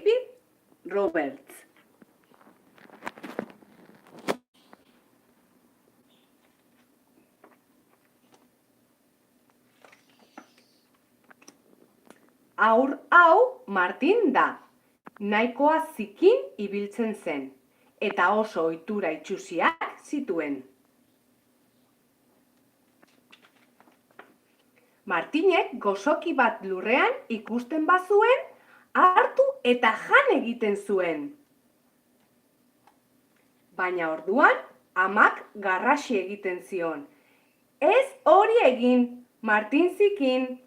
David Roberts. Haur hau Martin da. Nahikoa zikin ibiltzen zen, eta oso ohitura itsusiak zituen. Martinek gozoki bat lurrean ikusten bazuen, hartu eta jan egiten zuen. Baina orduan, amak garrasi egiten zion. Ez hori egin, Martin zikin.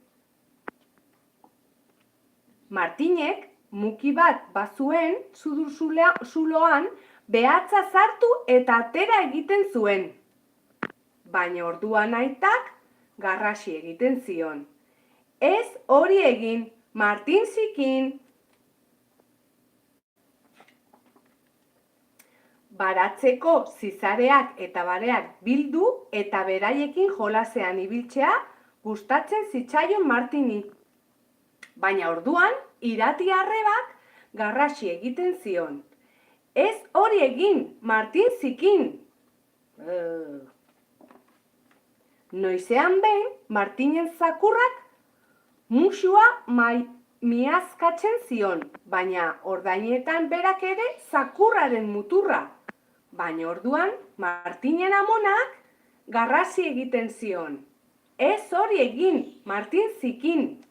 Martinek muki bat bazuen zuloan behatza sartu eta atera egiten zuen. Baina orduan aitak garrasi egiten zion. Ez hori egin, Martin zikin. Baratzeko zizareak eta bareak bildu eta beraiekin jolasean ibiltzea gustatzen zitzaion Martini. Baina orduan, irati arrebak garrasi egiten zion. Ez hori egin, Martin zikin. Noizean behin, Martinen zakurrak musua miazkatzen zion, baina ordainetan berak ere zakurraren muturra. Baina orduan, Martinen amonak garrasi egiten zion. Ez hori egin, Martin zikin.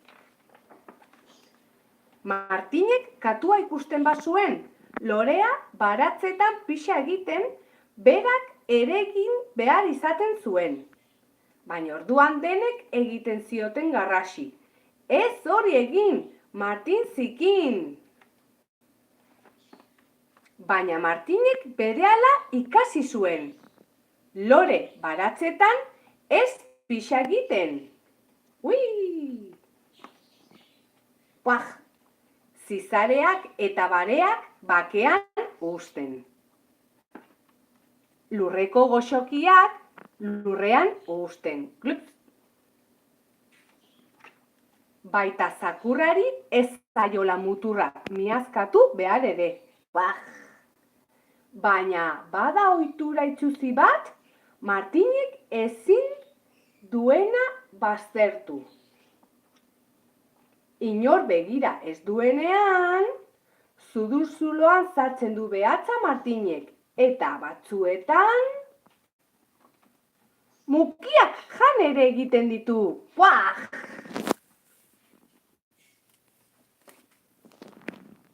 Martinek katua ikusten bazuen, lorea baratzetan pixa egiten, berak ere egin behar izaten zuen. Baina orduan denek egiten zioten garrasi. Ez hori egin, Martin zikin. Baina Martinek berehala ikasi zuen. Lore baratzetan ez pixa egiten. Ui! Puaj! Zizareak eta bareak bakean uzten. Lurreko goxokiak lurrean uzten. Baita zakurrari ez zaiola muturra miazkatu behar ere. Baina bada ohitura itsusi bat, Martinek ezin duena baztertu. Inor begira ez duenean, zuloan sartzen du behatza Martinek, eta batzuetan mukiak jan ere egiten ditu.